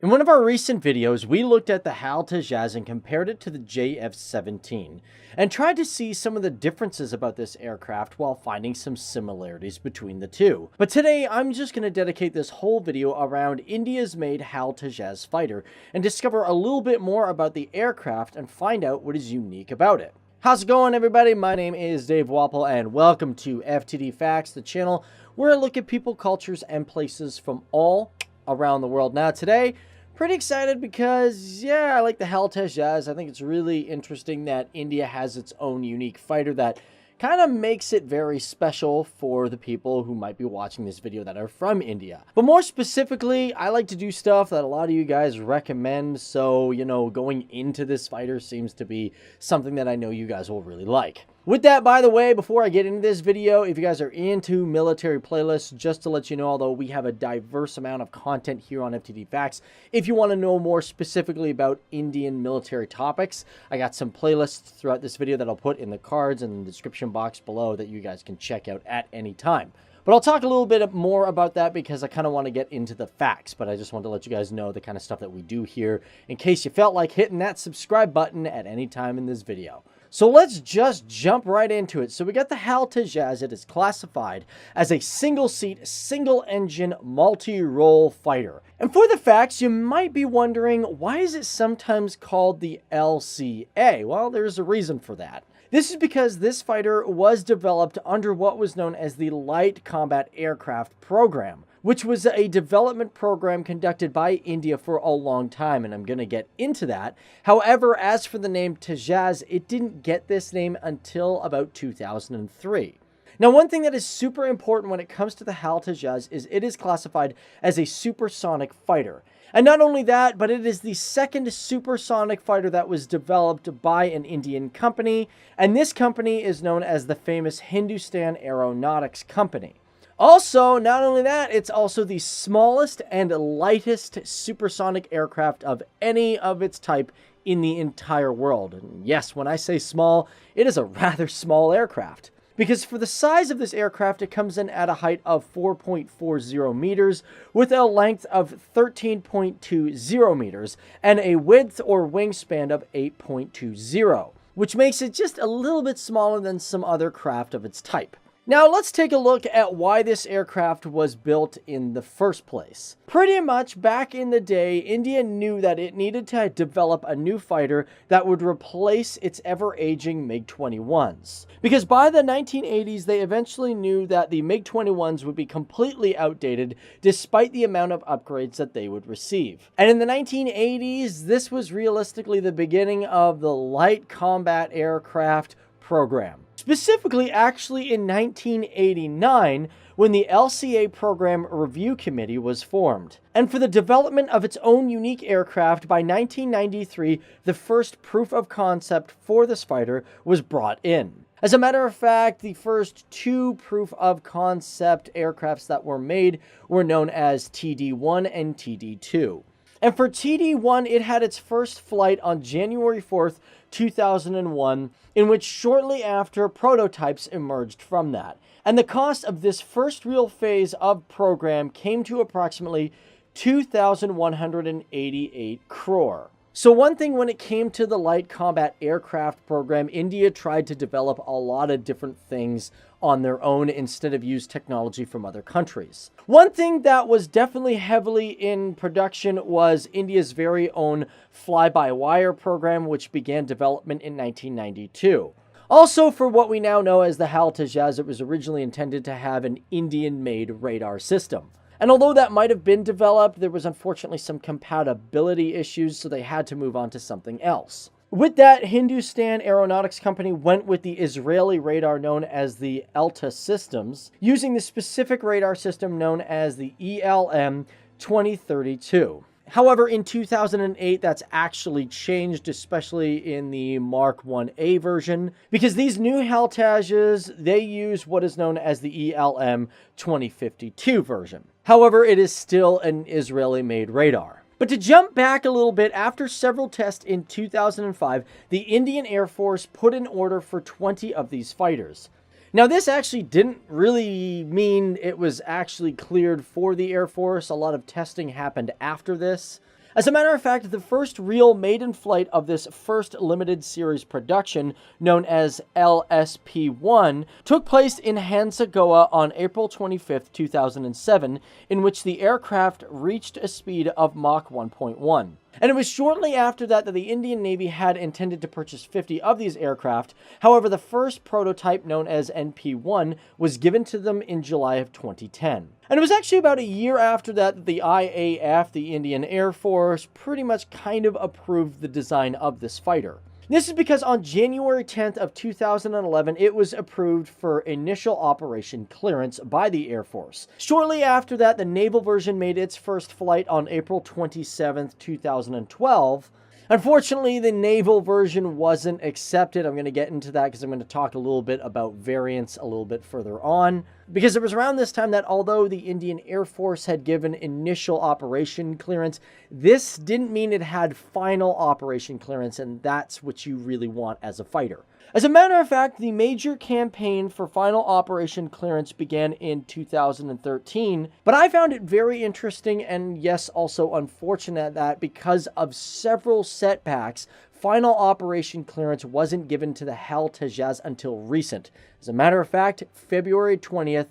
In one of our recent videos, we looked at the HAL Tejus and compared it to the JF-17 and tried to see some of the differences about this aircraft while finding some similarities between the two. But today, I'm just going to dedicate this whole video around India's made HAL Tejus fighter and discover a little bit more about the aircraft and find out what is unique about it. How's it going, everybody? My name is Dave Wapple and welcome to FTD Facts, the channel where I look at people, cultures, and places from all around the world. Now today, pretty excited because, yeah, I like the HAL Tejus. I think it's really interesting that India has its own unique fighter that kind of makes it very special for the people who might be watching this video that are from India. But more specifically, I like to do stuff that a lot of you guys recommend, so, going into this fighter seems to be something that I know you guys will really like. With that, by the way, before I get into this video, if you guys are into military playlists, just to let you know, although we have a diverse amount of content here on FTD Facts, if you want to know more specifically about Indian military topics, I got some playlists throughout this video that I'll put in the cards and the description box below that you guys can check out at any time. But I'll talk a little bit more about that because I kind of want to get into the facts, but I just want to let you guys know the kind of stuff that we do here in case you felt like hitting that subscribe button at any time in this video. So let's just jump right into it. So we got the HAL Tejus. It is classified as a single-seat, single-engine, multi-role fighter. And for the facts, you might be wondering, why is it sometimes called the LCA? Well, there's a reason for that. This is because this fighter was developed under what was known as the Light Combat Aircraft Program, which was a development program conducted by India for a long time, and I'm going to get into that. However, as for the name Tejus, it didn't get this name until about 2003. Now, one thing that is super important when it comes to the HAL Tejus is it is classified as a supersonic fighter. And not only that, but it is the second supersonic fighter that was developed by an Indian company, and this company is known as the famous Hindustan Aeronautics Company. Also, not only that, it's also the smallest and lightest supersonic aircraft of any of its type in the entire world. And yes, when I say small, it is a rather small aircraft. Because for the size of this aircraft, it comes in at a height of 4.40 meters with a length of 13.20 meters and a width or wingspan of 8.20, which makes it just a little bit smaller than some other craft of its type. Now, let's take a look at why this aircraft was built in the first place. Pretty much back in the day, India knew that it needed to develop a new fighter that would replace its ever-aging MiG-21s. Because by the 1980s, they eventually knew that the MiG-21s would be completely outdated despite the amount of upgrades that they would receive. And in the 1980s, this was realistically the beginning of the Light Combat Aircraft Program. Specifically, actually in 1989, when the LCA Program Review Committee was formed. And for the development of its own unique aircraft, by 1993, the first proof of concept for this fighter was brought in. As a matter of fact, the first two proof of concept aircrafts that were made were known as TD-1 and TD-2. And for TD-1, it had its first flight on January 4th, 2001, in which shortly after prototypes emerged from that. And the cost of this first real phase of program came to approximately 2,188 crore. So one thing when it came to the Light Combat Aircraft Program, India tried to develop a lot of different things on their own instead of use technology from other countries. One thing that was definitely heavily in production was India's very own fly-by-wire program, which began development in 1992. Also, for what we now know as the HAL Tejus, it was originally intended to have an Indian-made radar system. And although that might have been developed, there was unfortunately some compatibility issues, so they had to move on to something else. With that, Hindustan Aeronautics Company went with the Israeli radar known as the ELTA systems, using the specific radar system known as the ELM 2032. However, in 2008, that's actually changed, especially in the Mark 1A version, because these new HAL Tejus, they use what is known as the ELM 2052 version. However, it is still an Israeli-made radar. But to jump back a little bit, after several tests in 2005, the Indian Air Force put an order for 20 of these fighters. Now, this actually didn't really mean it was actually cleared for the Air Force. A lot of testing happened after this. As a matter of fact, the first real maiden flight of this first limited series production, known as LSP-1, took place in Hansagoa on April 25, 2007, in which the aircraft reached a speed of Mach 1.1. And it was shortly after that the Indian Navy had intended to purchase 50 of these aircraft. However, the first prototype, known as NP-1, was given to them in July of 2010. And it was actually about a year after that the IAF, the Indian Air Force, pretty much kind of approved the design of this fighter. This is because on January 10th of 2011, it was approved for initial operation clearance by the Air Force. Shortly after that, the naval version made its first flight on April 27th, 2012. Unfortunately, the naval version wasn't accepted. I'm going to get into that because I'm going to talk a little bit about variants a little bit further on. Because it was around this time that although the Indian Air Force had given initial operation clearance, this didn't mean it had final operation clearance, and that's what you really want as a fighter. As a matter of fact, the major campaign for final operation clearance began in 2013, but I found it very interesting and yes, also unfortunate that because of several setbacks, final operation clearance wasn't given to the HAL tejus until recent. As a matter of fact, February 20th,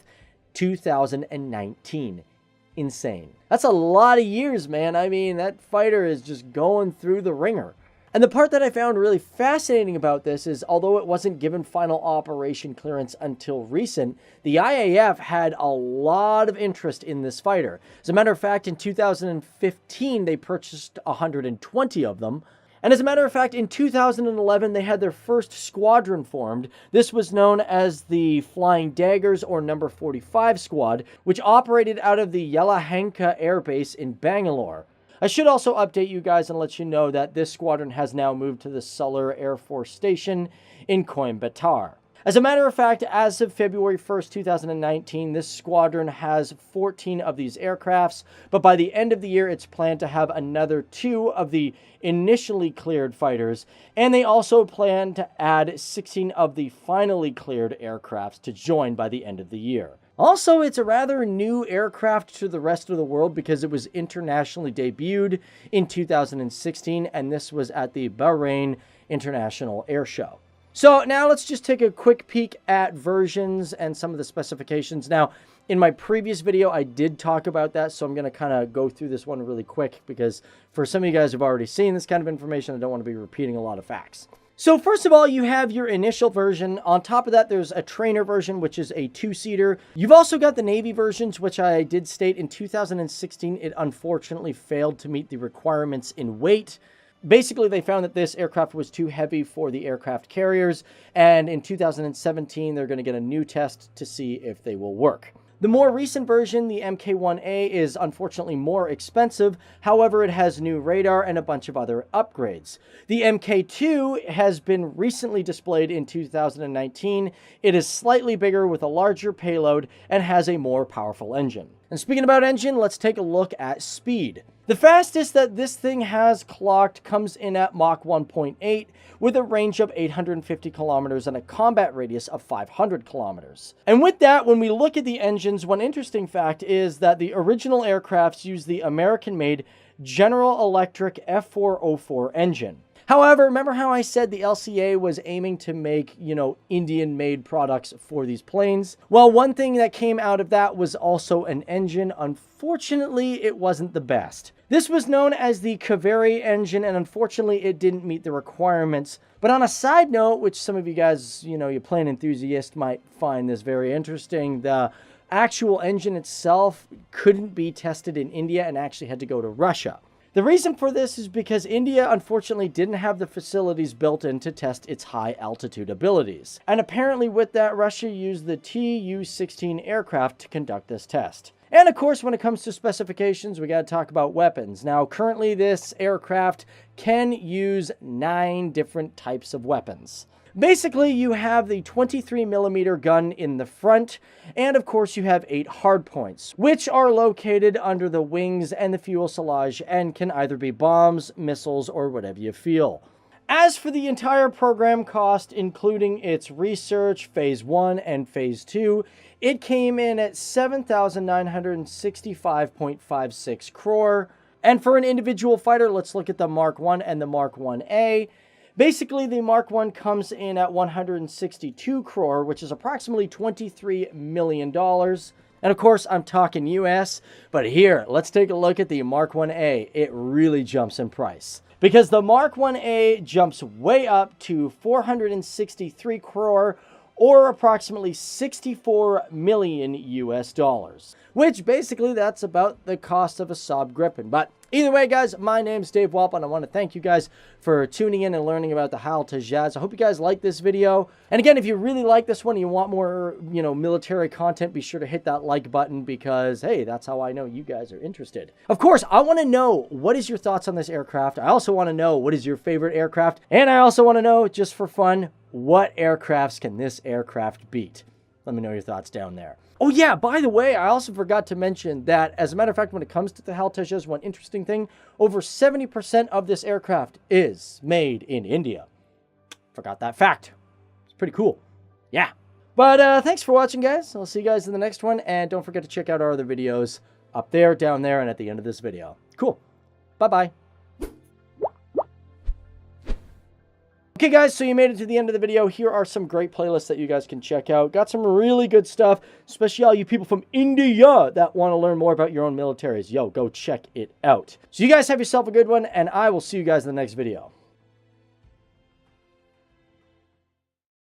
2019. Insane. That's a lot of years, man. I mean, that fighter is just going through the ringer. And the part that I found really fascinating about this is, although it wasn't given final operation clearance until recent, the IAF had a lot of interest in this fighter. As a matter of fact, in 2015, they purchased 120 of them. And as a matter of fact, in 2011, they had their first squadron formed. This was known as the Flying Daggers, or Number 45 Squad, which operated out of the Yelahanka Air Base in Bangalore. I should also update you guys and let you know that this squadron has now moved to the Suller Air Force Station in Coimbatore. As a matter of fact, as of February 1st, 2019, this squadron has 14 of these aircrafts, but by the end of the year, it's planned to have another 2 of the initially cleared fighters, and they also plan to add 16 of the finally cleared aircrafts to join by the end of the year. Also, it's a rather new aircraft to the rest of the world because it was internationally debuted in 2016, and this was at the Bahrain International Air Show. So now let's just take a quick peek at versions and some of the specifications. Now, in my previous video, I did talk about that, so I'm going to kind of go through this one really quick because for some of you guys who've already seen this kind of information, I don't want to be repeating a lot of facts. So first of all, you have your initial version. On top of that, there's a trainer version, which is a 2-seater. You've also got the Navy versions, which I did state in 2016, it unfortunately failed to meet the requirements in weight. Basically, they found that this aircraft was too heavy for the aircraft carriers, and in 2017, they're going to get a new test to see if they will work. The more recent version, the Mk1A, is unfortunately more expensive. However, it has new radar and a bunch of other upgrades. The Mk2 has been recently displayed in 2019. It is slightly bigger with a larger payload and has a more powerful engine. And speaking about engine, let's take a look at speed. The fastest that this thing has clocked comes in at Mach 1.8 with a range of 850 kilometers and a combat radius of 500 kilometers. And with that, when we look at the engines, one interesting fact is that the original aircrafts used the American-made General Electric F404 engine. However, remember how I said the LCA was aiming to make, Indian-made products for these planes? Well, one thing that came out of that was also an engine. Unfortunately, it wasn't the best. This was known as the Kaveri engine, and unfortunately, it didn't meet the requirements. But on a side note, which some of you guys, your plane enthusiast might find this very interesting, the actual engine itself couldn't be tested in India and actually had to go to Russia. The reason for this is because India unfortunately didn't have the facilities built in to test its high altitude abilities. And apparently with that, Russia used the Tu-16 aircraft to conduct this test. And of course, when it comes to specifications, we got to talk about weapons. Now, currently this aircraft can use 9 different types of weapons. Basically, you have the 23mm gun in the front, and of course you have 8 hardpoints, which are located under the wings and the fuselage and can either be bombs, missiles, or whatever you feel. As for the entire program cost, including its research, Phase 1 and Phase 2, it came in at 7,965.56 crore. And for an individual fighter, let's look at the Mark 1 and the Mark 1A. Basically, the Mark 1 comes in at 162 crore, which is approximately $23 million. And of course, I'm talking US, but here, let's take a look at the Mark 1A. It really jumps in price, because the Mark 1A jumps way up to 463 crore, or approximately 64 million US dollars, which basically that's about the cost of a Saab Gripen. But either way, guys, my name's Dave Walp, and I want to thank you guys for tuning in and learning about the HAL Tejus. I hope you guys like this video. And again, if you really like this one and you want more, military content, be sure to hit that like button, because, hey, that's how I know you guys are interested. Of course, I want to know, what is your thoughts on this aircraft? I also want to know, what is your favorite aircraft? And I also want to know, just for fun, what aircrafts can this aircraft beat? Let me know your thoughts down there. Oh yeah, by the way, I also forgot to mention that, as a matter of fact, when it comes to the HAL Tejus, one interesting thing, over 70% of this aircraft is made in India. Forgot that fact. It's pretty cool. Yeah. But thanks for watching, guys. I'll see you guys in the next one, and don't forget to check out our other videos up there, down there, and at the end of this video. Cool. Bye-bye. Okay, guys, so you made it to the end of the video. Here are some great playlists that you guys can check out. Got some really good stuff, especially all you people from India that want to learn more about your own militaries. Yo, go check it out. So you guys have yourself a good one, and I will see you guys in the next video.